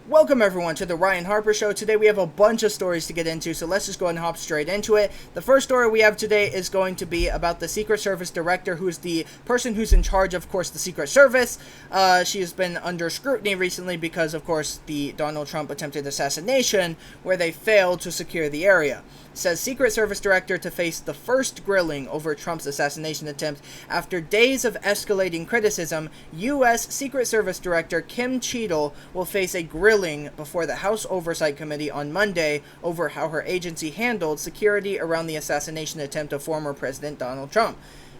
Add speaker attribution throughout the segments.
Speaker 1: Welcome everyone to the Ryan Harper Show. Today we have a bunch of stories to get into, so let's just go ahead and hop straight into it. The first story we have today is going to be about the Secret Service director, who's the person who's in charge, of course, the Secret Service. She has been under scrutiny recently because, of course, the Donald Trump attempted assassination, where they failed to secure the area. It says Secret Service director to face the first grilling over Trump's assassination attempt. After days of escalating criticism, U.S. Secret Service Director Kim Cheadle will face a grilling before the House Oversight Committee on Monday over how her agency handled security around the assassination attempt of former President Donald Trump.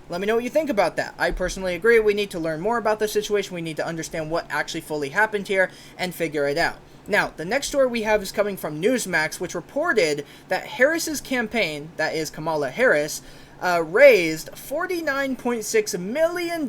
Speaker 1: Let me know what you think about that. I personally agree. We need to learn more about the situation. We need to understand what actually fully happened here and figure it out. Now, the next story we have is coming from Newsmax, which reported that Harris's campaign, that is Kamala Harris, raised $49.6 million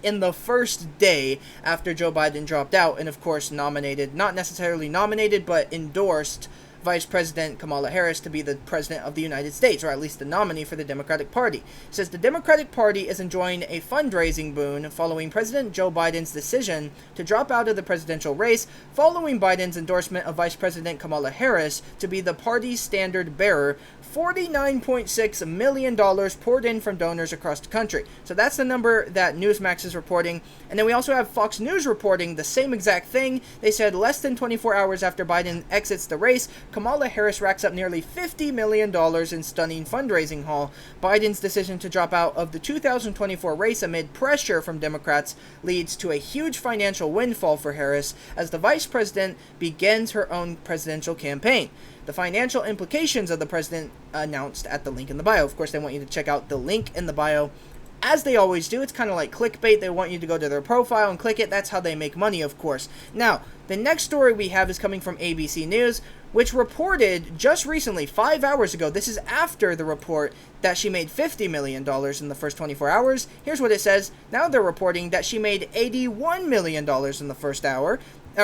Speaker 1: in the first day after Joe Biden dropped out and, of course, nominated, not necessarily nominated, but endorsed Vice President Kamala Harris to be the President of the United States, or at least the nominee for the Democratic Party. It says the Democratic Party is enjoying a fundraising boon following President Joe Biden's decision to drop out of the presidential race, following Biden's endorsement of Vice President Kamala Harris to be the party's standard bearer. $49.6 million poured in from donors across the country. So that's the number that Newsmax is reporting. And then we also have Fox News reporting the same exact thing. They said less than 24 hours after Biden exits the race, Kamala Harris racks up nearly $50 million in stunning fundraising haul. Biden's decision to drop out of the 2024 race amid pressure from Democrats leads to a huge financial windfall for Harris as the vice president begins her own presidential campaign. The financial implications of the president announced at the link in the bio. Of course, they want you to check out the link in the bio. As they always do, it's kind of like clickbait. They want you to go to their profile and click it. That's how they make money, of course. Now, the next story we have is coming from ABC News, which reported just recently, 5 hours ago, this is after the report that she made $50 million in the first 24 hours. Here's what it says. Now they're reporting that she made $81 million in the first hour.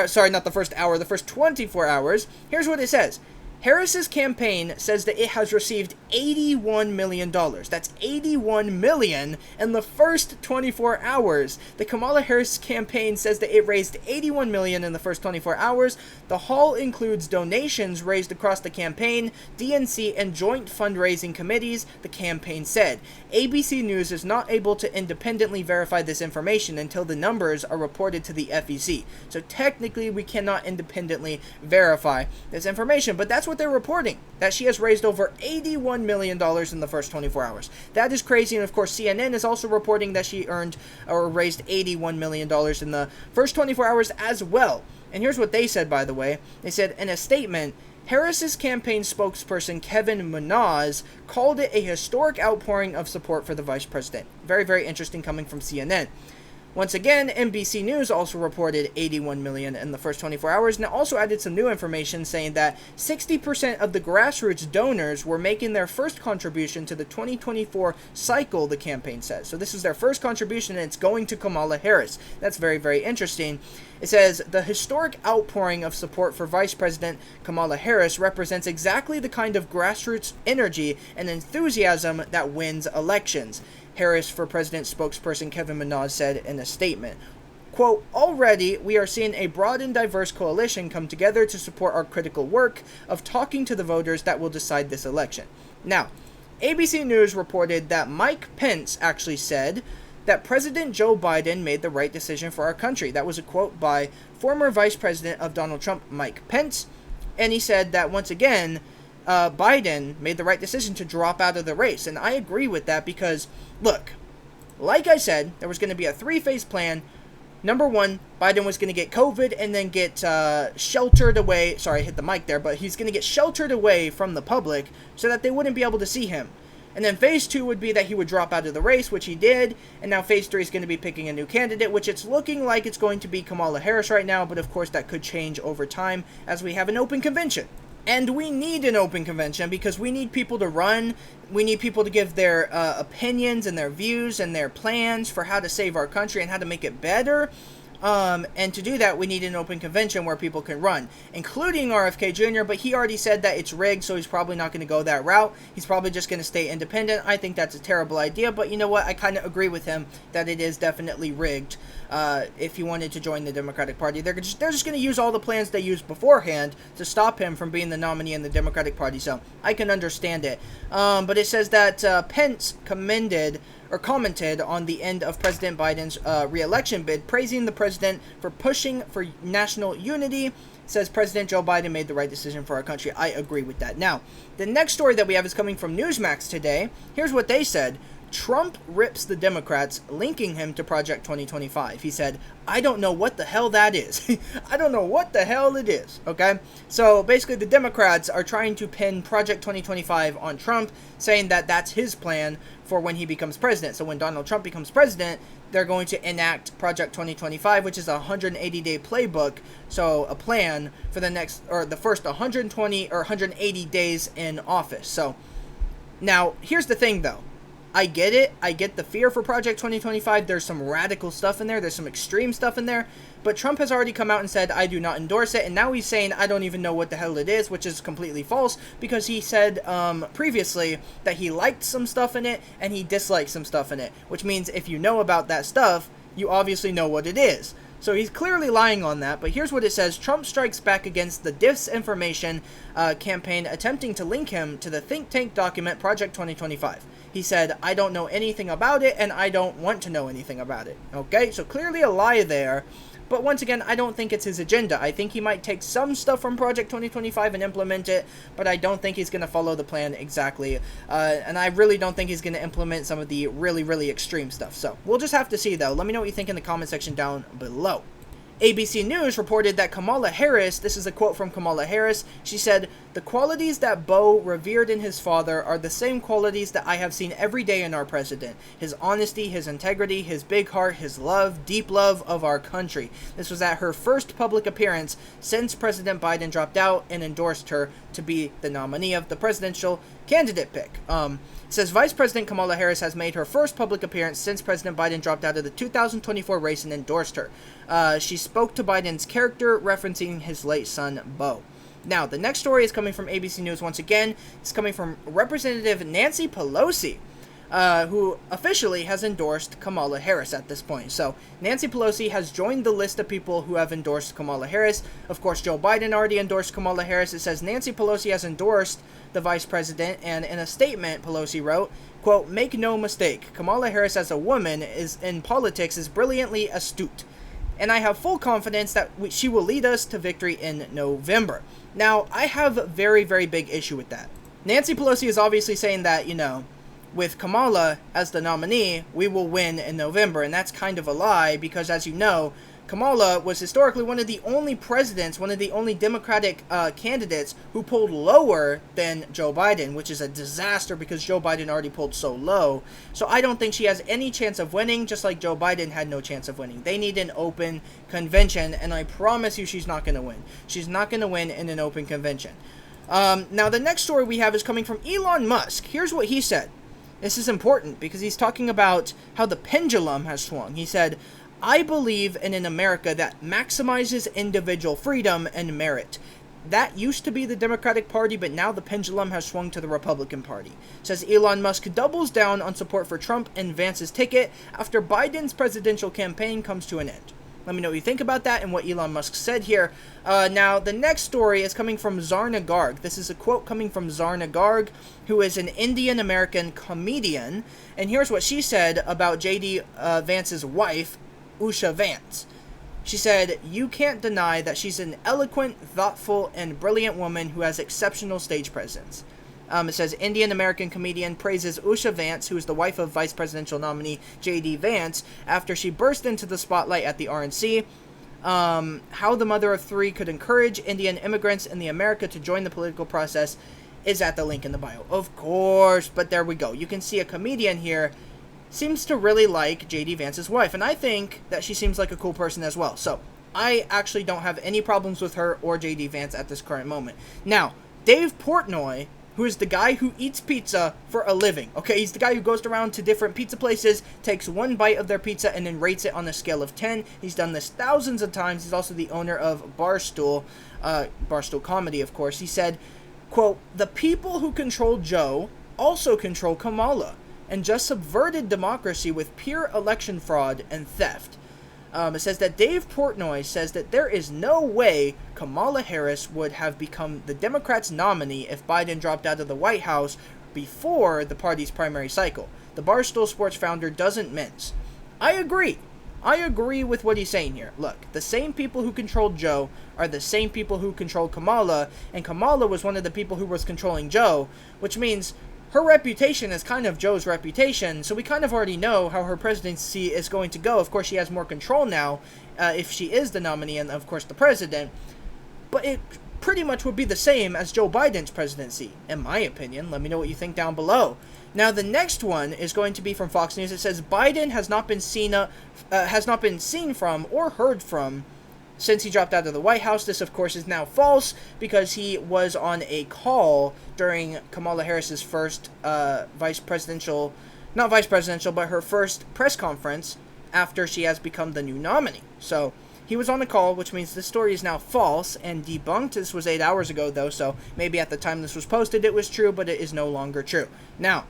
Speaker 1: Sorry, not the first hour, the first 24 hours. Here's what it says. Harris's campaign says that it has received $81 million. That's $81 million in the first 24 hours. The Kamala Harris campaign says that it raised $81 million in the first 24 hours. The haul includes donations raised across the campaign, DNC, and joint fundraising committees, the campaign said. ABC News is not able to independently verify this information until the numbers are reported to the FEC. So technically, we cannot independently verify this information, but that's what they're reporting, that she has raised over $81 million in the first 24 hours. That is crazy, and of course CNN is also reporting that she earned or raised $81 million in the first 24 hours as well. And here's what they said, by the way. They said in a statement, Harris's campaign spokesperson Kevin Munoz called it a historic outpouring of support for the vice president. Very, very interesting coming from CNN. Once again, NBC News also reported $81 million in the first 24 hours, and it also added some new information saying that 60% of the grassroots donors were making their first contribution to the 2024 cycle, the campaign says. So this is their first contribution, and it's going to Kamala Harris. That's very, very interesting. It says, the historic outpouring of support for Vice President Kamala Harris represents exactly the kind of grassroots energy and enthusiasm that wins elections. Harris for President spokesperson Kevin Munoz said in a statement. Quote, already we are seeing a broad and diverse coalition come together to support our critical work of talking to the voters that will decide this election. Now, ABC News reported that Mike Pence actually said that President Joe Biden made the right decision for our country. That was a quote by former Vice President of Donald Trump, Mike Pence. And he said that once again, Biden made the right decision to drop out of the race. And I agree with that because, look, like I said, there was going to be a three-phase plan. Number one, Biden was going to get COVID and then get sheltered away. Sorry, I hit the mic there, but he's going to get sheltered away from the public so that they wouldn't be able to see him. And then phase two would be that he would drop out of the race, which he did. And now phase three is going to be picking a new candidate, which it's looking like it's going to be Kamala Harris right now. But of course, that could change over time as we have an open convention. And we need an open convention because we need people to run. We need people to give their opinions and their views and their plans for how to save our country and how to make it better. And to do that, we need an open convention where people can run, including RFK Jr., but he already said that it's rigged, so he's probably not going to go that route. He's probably just going to stay independent. I think that's a terrible idea, but you know what? I kind of agree with him that it is definitely rigged. If he wanted to join the Democratic Party, they're just going to use all the plans they used beforehand to stop him from being the nominee in the Democratic Party, so I can understand it. But it says that Pence commented on the end of President Biden's re-election bid, praising the president for pushing for national unity. Says President Joe Biden made the right decision for our country. I agree with that. Now, the next story that we have is coming from Newsmax today. Here's what they said. Trump rips the Democrats, linking him to Project 2025. He said, I don't know what the hell that is. I don't know what the hell it is, okay? So basically the Democrats are trying to pin Project 2025 on Trump, saying that that's his plan for when he becomes president. So when Donald Trump becomes president, they're going to enact Project 2025, which is a 180-day playbook, so a plan for the first 120 or 180 days in office. So now, here's the thing though. I get it. I get the fear for Project 2025. There's some radical stuff in there. There's some extreme stuff in there. But Trump has already come out and said, I do not endorse it. And now he's saying, I don't even know what the hell it is, which is completely false. Because he said previously that he liked some stuff in it and he disliked some stuff in it. Which means if you know about that stuff, you obviously know what it is. So he's clearly lying on that, but here's what it says. Trump strikes back against the disinformation campaign attempting to link him to the think tank document Project 2025. He said, I don't know anything about it, and I don't want to know anything about it. Okay, so clearly a lie there. But once again, I don't think it's his agenda. I think he might take some stuff from Project 2025 and implement it, but I don't think he's going to follow the plan exactly. And I really don't think he's going to implement some of the really, really extreme stuff. So we'll just have to see, though. Let me know what you think in the comment section down below. ABC News reported that Kamala Harris, this is a quote from Kamala Harris, she said, the qualities that Beau revered in his father are the same qualities that I have seen every day in our president. His honesty, his integrity, his big heart, his love, deep love of our country. This was at her first public appearance since President Biden dropped out and endorsed her to be the nominee of the presidential candidate pick. It says Vice President Kamala Harris has made her first public appearance since President Biden dropped out of the 2024 race and endorsed her. She spoke to Biden's character, referencing his late son, Beau. Now, the next story is coming from ABC News once again. It's coming from Representative Nancy Pelosi, who officially has endorsed Kamala Harris at this point. So, Nancy Pelosi has joined the list of people who have endorsed Kamala Harris. Of course, Joe Biden already endorsed Kamala Harris. It says Nancy Pelosi has endorsed the vice president, and in a statement, Pelosi wrote, quote, make no mistake, Kamala Harris as a woman in politics is brilliantly astute, and I have full confidence that she will lead us to victory in November. Now, I have a very, very big issue with that. Nancy Pelosi is obviously saying that, with Kamala as the nominee, we will win in November, and that's kind of a lie because, as you know, Kamala was historically one of the only presidents, one of the only Democratic candidates who polled lower than Joe Biden, which is a disaster because Joe Biden already polled so low. So I don't think she has any chance of winning, just like Joe Biden had no chance of winning. They need an open convention, and I promise you she's not going to win. She's not going to win in an open convention. Now, the next story we have is coming from Elon Musk. Here's what he said. This is important because he's talking about how the pendulum has swung. He said, I believe in an America that maximizes individual freedom and merit. That used to be the Democratic Party, but now the pendulum has swung to the Republican Party. Says Elon Musk doubles down on support for Trump and Vance's ticket after Biden's presidential campaign comes to an end. Let me know what you think about that and what Elon Musk said here. Now, the next story is coming from Zarna Garg. This is a quote coming from Zarna Garg, who is an Indian-American comedian. And here's what she said about J.D. Vance's wife, Usha Vance. She said, you can't deny that she's an eloquent, thoughtful, and brilliant woman who has exceptional stage presence. It says, Indian-American comedian praises Usha Vance, who is the wife of vice presidential nominee J.D. Vance, after she burst into the spotlight at the RNC. How the mother of three could encourage Indian immigrants in the America to join the political process is at the link in the bio. Of course, but there we go. You can see a comedian here seems to really like J.D. Vance's wife, and I think that she seems like a cool person as well. So, I actually don't have any problems with her or J.D. Vance at this current moment. Now, Dave Portnoy who is the guy who eats pizza for a living. Okay, he's the guy who goes around to different pizza places, takes one bite of their pizza, and then rates it on a scale of 10. He's done this thousands of times. He's also the owner of Barstool Comedy, of course. He said, quote, "The people who control Joe also control Kamala, and just subverted democracy with pure election fraud and theft." It says that Dave Portnoy says that there is no way Kamala Harris would have become the Democrats' nominee if Biden dropped out of the White House before the party's primary cycle. The Barstool Sports founder doesn't mince. I agree. I agree with what he's saying here. Look, the same people who controlled Joe are the same people who controlled Kamala, and Kamala was one of the people who was controlling Joe, which means her reputation is kind of Joe's reputation, so we kind of already know how her presidency is going to go. Of course, she has more control now, if she is the nominee and, of course, the president. But it pretty much would be the same as Joe Biden's presidency, in my opinion. Let me know what you think down below. Now, the next one is going to be from Fox News. It says Biden has not been seen from or heard from since he dropped out of the White House. This, of course, is now false because he was on a call during Kamala Harris's first her first press conference after she has become the new nominee. So he was on a call, which means this story is now false and debunked. This was 8 hours ago, though, so maybe at the time this was posted it was true, but it is no longer true. Now,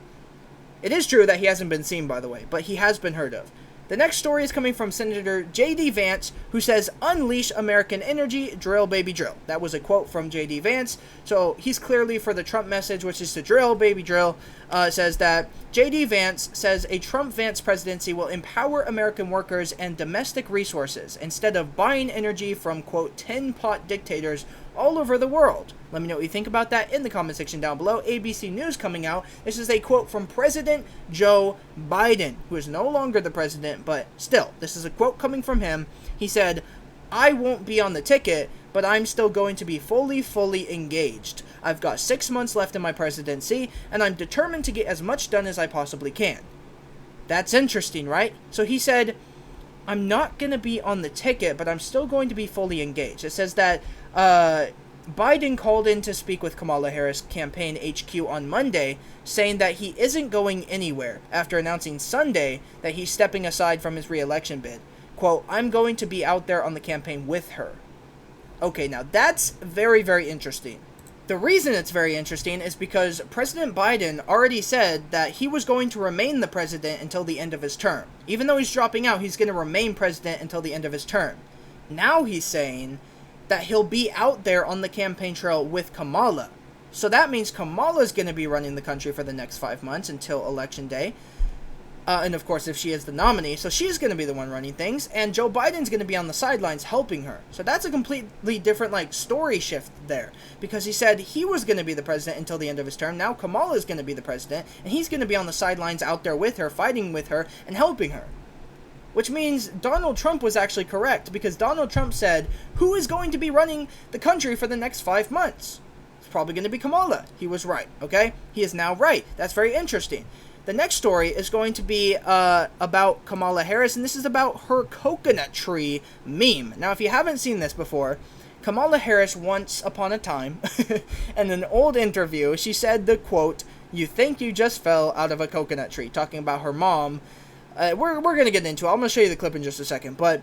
Speaker 1: it is true that he hasn't been seen, by the way, but he has been heard of. The next story is coming from Senator J.D. Vance, who says, "Unleash American energy, drill, baby, drill." That was a quote from J.D. Vance, so he's clearly for the Trump message, which is to drill, baby, drill. Says that J.D. Vance says a Trump-Vance presidency will empower American workers and domestic resources instead of buying energy from, quote, tin-pot dictators all over the world. Let me know what you think about that in the comment section down below. ABC News coming out. This is a quote from President Joe Biden, who is no longer the president, but still, this is a quote coming from him. He said, "I won't be on the ticket, but I'm still going to be fully engaged. I've got 6 months left in my presidency, and I'm determined to get as much done as I possibly can." That's interesting, right? So he said, "I'm not going to be on the ticket, but I'm still going to be fully engaged." It says that Biden called in to speak with Kamala Harris campaign HQ on Monday, saying that he isn't going anywhere after announcing Sunday that he's stepping aside from his re-election bid. Quote, "I'm going to be out there on the campaign with her." Okay, now that's very, very interesting. The reason it's very interesting is because President Biden already said that he was going to remain the president until the end of his term. Even though he's dropping out, he's going to remain president until the end of his term. Now he's saying that he'll be out there on the campaign trail with Kamala. So that means Kamala's going to be running the country for the next 5 months until Election Day. And of course, if she is the nominee, so she's going to be the one running things, and Joe Biden's going to be on the sidelines helping her. So that's a completely different, story shift there. Because he said he was going to be the president until the end of his term. Now Kamala's going to be the president, and he's going to be on the sidelines out there with her, fighting with her, and helping her. Which means Donald Trump was actually correct, because Donald Trump said, who is going to be running the country for the next 5 months? It's probably going to be Kamala. He was right, okay? He is now right. That's very interesting. The next story is going to be about Kamala Harris, and this is about her coconut tree meme. Now, if you haven't seen this before, Kamala Harris, once upon a time, in an old interview, she said the quote, "You think you just fell out of a coconut tree," talking about her mom. We're going to get into it. I'm going to show you the clip in just a second, but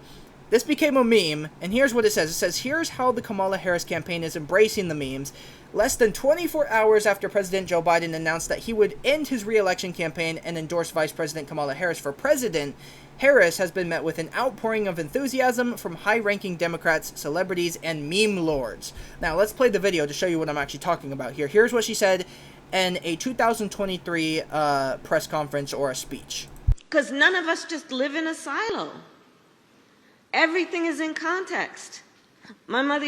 Speaker 1: this became a meme, and here's what it says. It says, "Here's how the Kamala Harris campaign is embracing the memes. Less than 24 hours after President Joe Biden announced that he would end his re-election campaign and endorse Vice President Kamala Harris for president, Harris has been met with an outpouring of enthusiasm from high-ranking Democrats, celebrities, and meme lords." Now, let's play the video to show you what I'm actually talking about here. Here's what she said in a 2023 press conference or a speech.
Speaker 2: Because none of us just live in a silo. Everything is in context. My mother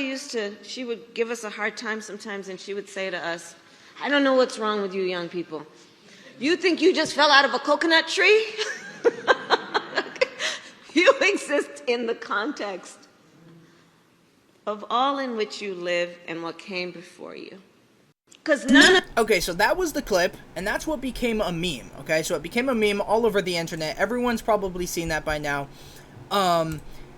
Speaker 2: she would give us a hard time sometimes, and she would say to us, "I don't know what's wrong with you young people. You think you just fell out of a coconut tree?" You exist in the context of all in which you live and what came before you. Because
Speaker 1: Okay, so that was the clip, and that's what became a meme, okay? So it became a meme all over the internet. Everyone's probably seen that by now.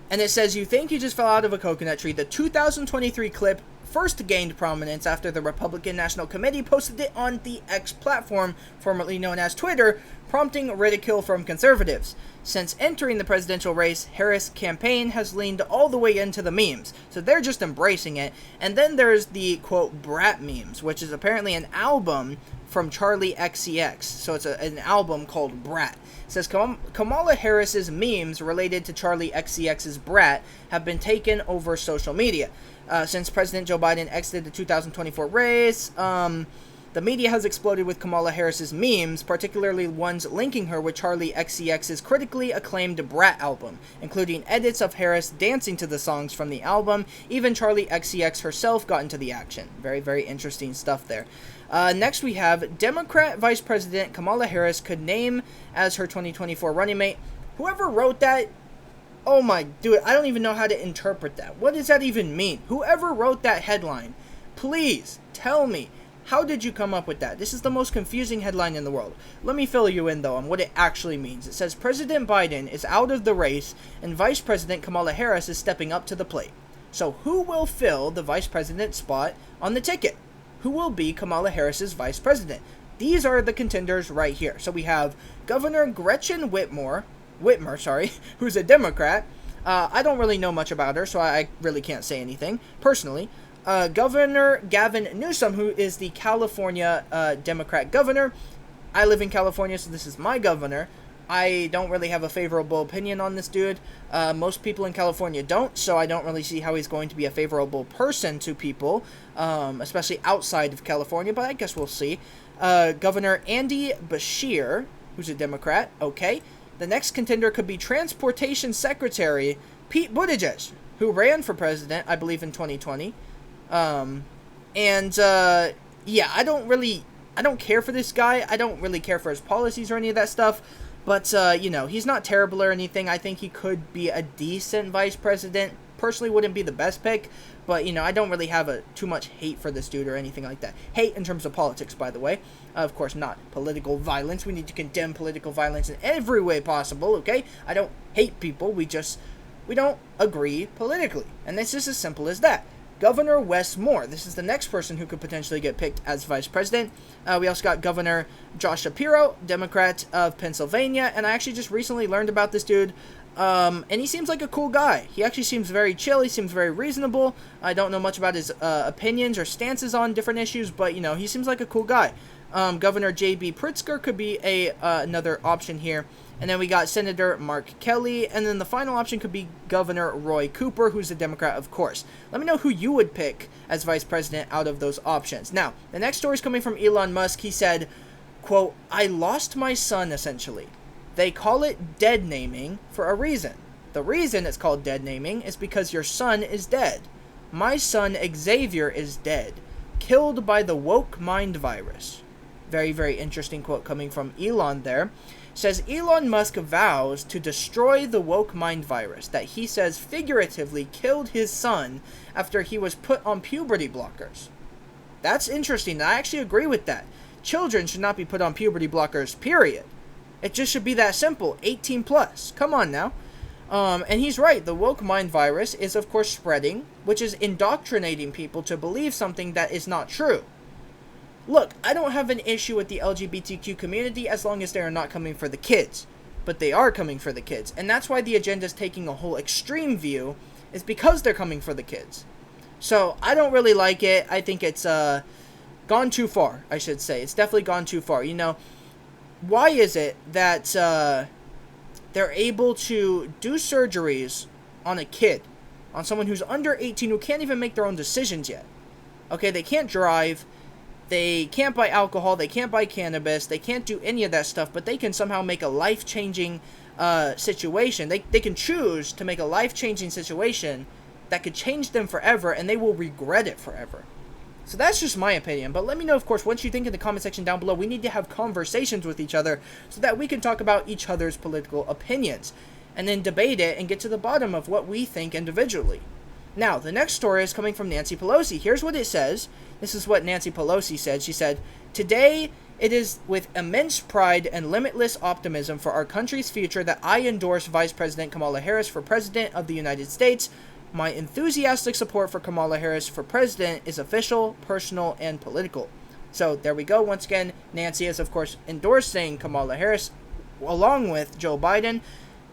Speaker 1: And it says, "You think you just fell out of a coconut tree." The 2023 clip first gained prominence after the Republican National Committee posted it on the X platform, formerly known as Twitter, prompting ridicule from conservatives. Since entering the presidential race, Harris' campaign has leaned all the way into the memes, so they're just embracing it. And then there's the, quote, Brat memes, which is apparently an album from Charlie XCX, so it's an album called Brat. It says Kamala Harris's memes related to Charlie XCX's Brat have been taken over social media. Since President Joe Biden exited the 2024 race, the media has exploded with Kamala Harris's memes, particularly ones linking her with Charlie XCX's critically acclaimed Brat album, including edits of Harris dancing to the songs from the album. Even Charlie XCX herself got into the action. Very, very interesting stuff there. Next we have Democrat Vice President Kamala Harris could name as her 2024 running mate. Whoever wrote that, oh my, dude, I don't even know how to interpret that. What does that even mean? Whoever wrote that headline, please tell me, how did you come up with that? This is the most confusing headline in the world. Let me fill you in, though, on what it actually means. It says President Biden is out of the race and Vice President Kamala Harris is stepping up to the plate. So who will fill the Vice President spot on the ticket? Who will be Kamala Harris's Vice President? These are the contenders right here. So we have Governor Gretchen Whitmer, who's a Democrat. I don't really know much about her, so I really can't say anything, personally. Governor Gavin Newsom, who is the California Democrat governor. I live in California, so this is my governor. I don't really have a favorable opinion on this dude. Most people in California don't, so I don't really see how he's going to be a favorable person to people, especially outside of California, but I guess we'll see. Governor Andy Beshear, who's a Democrat, okay. The next contender could be Transportation Secretary Pete Buttigieg, who ran for president, I believe, in 2020. Yeah, I don't care for this guy. I don't really care for his policies or any of that stuff. But, he's not terrible or anything. I think he could be a decent vice president. Personally, wouldn't be the best pick. But, I don't really have too much hate for this dude or anything like that. Hate in terms of politics, by the way. Of course, not political violence. We need to condemn political violence in every way possible, okay? I don't hate people. We don't agree politically. And it's just as simple as that. Governor Wes Moore. This is the next person who could potentially get picked as vice president. We also got Governor Josh Shapiro, Democrat of Pennsylvania. And I actually just recently learned about this dude. And he seems like a cool guy. He actually seems very chill. He seems very reasonable. I don't know much about his opinions or stances on different issues. But, he seems like a cool guy. Governor J.B. Pritzker could be another option here. And then we got Senator Mark Kelly. And then the final option could be Governor Roy Cooper, who's a Democrat, of course. Let me know who you would pick as vice president out of those options. Now, the next story is coming from Elon Musk. He said, quote, "I lost my son, essentially. They call it dead naming for a reason. The reason it's called dead naming is because your son is dead. My son Xavier is dead, killed by the woke mind virus." Very, very interesting quote coming from Elon there. Says Elon Musk vows to destroy the woke mind virus that he says figuratively killed his son after he was put on puberty blockers. That's interesting. I actually agree with that. Children should not be put on puberty blockers, period. It just should be that simple. 18 plus. Come on now. And he's right. The woke mind virus is, of course, spreading, which is indoctrinating people to believe something that is not true. Look, I don't have an issue with the LGBTQ community as long as they are not coming for the kids. But they are coming for the kids. And that's why the agenda is taking a whole extreme view, is because they're coming for the kids. So, I don't really like it. I think it's gone too far, I should say. It's definitely gone too far. Why is it that they're able to do surgeries on a kid, on someone who's under 18 who can't even make their own decisions yet? Okay, they can't drive. They can't buy alcohol, they can't buy cannabis, they can't do any of that stuff, but they can somehow make a life-changing situation. They can choose to make a life-changing situation that could change them forever, and they will regret it forever. So that's just my opinion, but let me know, of course, what you think in the comment section down below. We need to have conversations with each other so that we can talk about each other's political opinions, and then debate it and get to the bottom of what we think individually. Now, the next story is coming from Nancy Pelosi. Here's what it says. This is what Nancy Pelosi said. She said, "Today, it is with immense pride and limitless optimism for our country's future that I endorse Vice President Kamala Harris for President of the United States. My enthusiastic support for Kamala Harris for president is official, personal, and political. So there we go. Once again, Nancy is, of course, endorsing Kamala Harris along with Joe Biden.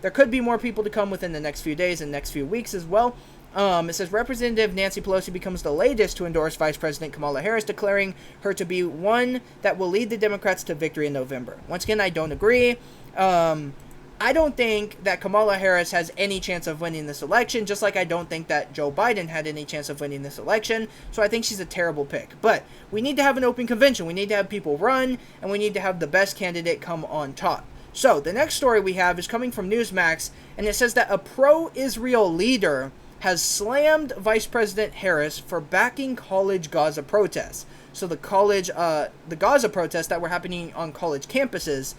Speaker 1: There could be more people to come within the next few days and next few weeks as well. It says Representative Nancy Pelosi becomes the latest to endorse Vice President Kamala Harris, declaring her to be one that will lead the Democrats to victory in November. Once again, I don't agree. I don't think that Kamala Harris has any chance of winning this election, just like I don't think that Joe Biden had any chance of winning this election. So I think she's a terrible pick. But we need to have an open convention. We need to have people run, and we need to have the best candidate come on top. So the next story we have is coming from Newsmax, and it says that a pro-Israel leader has slammed Vice President Harris for backing college Gaza protests. So the Gaza protests that were happening on college campuses,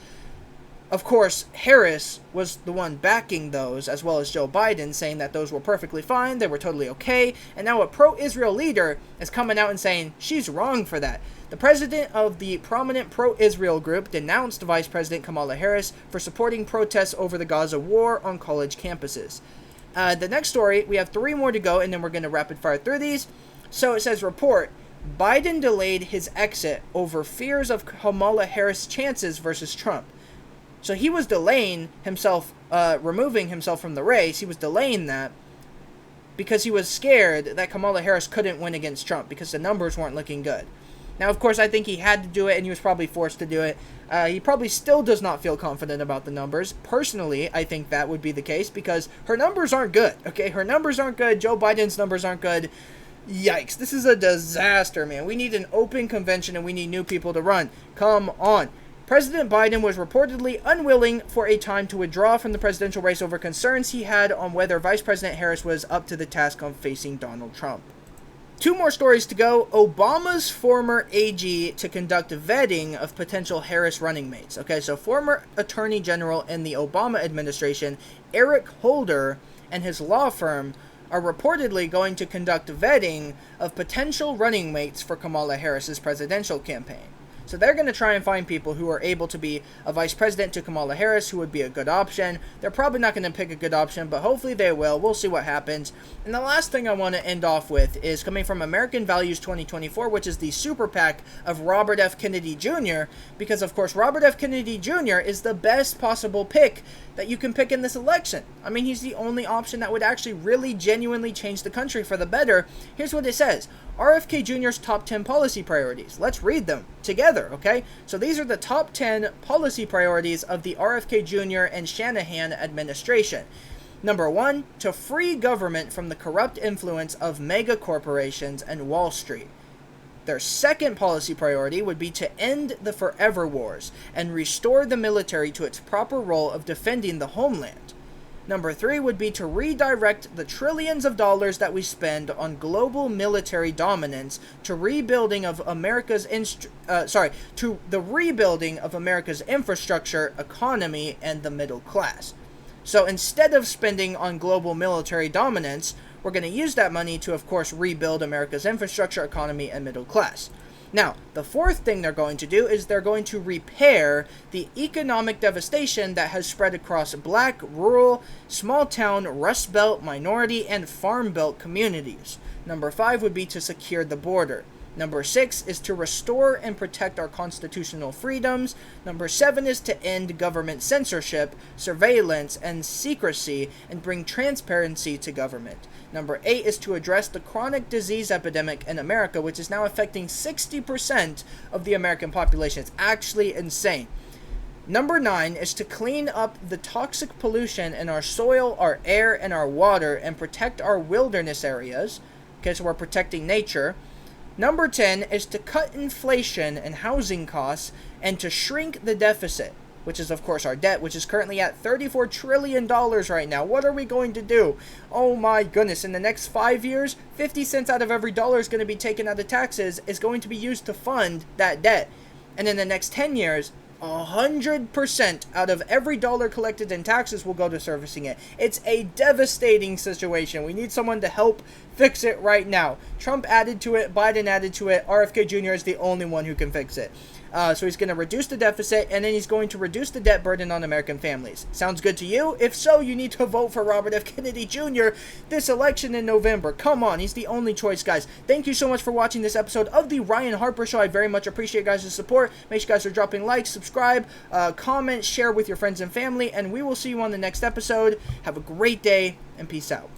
Speaker 1: of course, Harris was the one backing those, as well as Joe Biden, saying that those were perfectly fine, they were totally okay, and now a pro-Israel leader is coming out and saying she's wrong for that. The president of the prominent pro-Israel group denounced Vice President Kamala Harris for supporting protests over the Gaza war on college campuses. The next story, we have 3 more to go, and then we're going to rapid fire through these. So it says, report, Biden delayed his exit over fears of Kamala Harris' chances versus Trump. So he was delaying himself, removing himself from the race. He was delaying that because he was scared that Kamala Harris couldn't win against Trump because the numbers weren't looking good. Now, of course, I think he had to do it, and he was probably forced to do it. He probably still does not feel confident about the numbers. Personally, I think that would be the case because her numbers aren't good, okay? Her numbers aren't good. Joe Biden's numbers aren't good. Yikes. This is a disaster, man. We need an open convention, and we need new people to run. Come on. President Biden was reportedly unwilling for a time to withdraw from the presidential race over concerns he had on whether Vice President Harris was up to the task of facing Donald Trump. 2 more stories to go. Obama's former AG to conduct vetting of potential Harris running mates. Okay, so former Attorney General in the Obama administration, Eric Holder, and his law firm are reportedly going to conduct vetting of potential running mates for Kamala Harris's presidential campaign. So they're going to try and find people who are able to be a vice president to Kamala Harris, who would be a good option. They're probably not going to pick a good option, but hopefully they will. We'll see what happens. And the last thing I want to end off with is coming from American Values 2024, which is the super PAC of Robert F. Kennedy Jr., because, of course, Robert F. Kennedy Jr. is the best possible pick that you can pick in this election. I mean, he's the only option that would actually really genuinely change the country for the better. Here's what it says. RFK Jr.'s top 10 policy priorities. Let's read them together, okay? So these are the top 10 policy priorities of the RFK Jr. and Shanahan administration. Number 1, to free government from the corrupt influence of mega corporations and Wall Street. Their second policy priority would be to end the forever wars and restore the military to its proper role of defending the homeland. Number 3 would be to redirect the trillions of dollars that we spend on global military dominance to rebuilding of America's rebuilding of America's infrastructure, economy, and the middle class. So instead of spending on global military dominance, we're going to use that money to, of course, rebuild America's infrastructure, economy, and middle class. Now, the fourth thing they're going to do is they're going to repair the economic devastation that has spread across black, rural, small-town, Rust Belt, minority, and Farm Belt communities. Number 5 would be to secure the border. Number 6 is to restore and protect our constitutional freedoms. Number 7 is to end government censorship, surveillance, and secrecy, and bring transparency to government. Number 8 is to address the chronic disease epidemic in America, which is now affecting 60% of the American population. It's actually insane. Number 9 is to clean up the toxic pollution in our soil, our air, and our water, and protect our wilderness areas. Okay, so we're protecting nature. Number 10 is to cut inflation and housing costs and to shrink the deficit, which is, of course, our debt, which is currently at $34 trillion right now. What are we going to do? Oh my goodness, in the next 5 years, 50 cents out of every dollar is going to be taken out of taxes, is going to be used to fund that debt. And in the next 10 years, 100% out of every dollar collected in taxes will go to servicing it. It's a devastating situation. We need someone to help fix it right now. Trump added to it, Biden added to it, RFK Jr. is the only one who can fix it. So he's going to reduce the deficit, and then he's going to reduce the debt burden on American families. Sounds good to you? If so, you need to vote for Robert F. Kennedy Jr. this election in November. Come on, he's the only choice, guys. Thank you so much for watching this episode of the Ryan Harper Show. I very much appreciate you guys' support. Make sure you guys are dropping likes, subscribe, comment, share with your friends and family, and we will see you on the next episode. Have a great day, and peace out.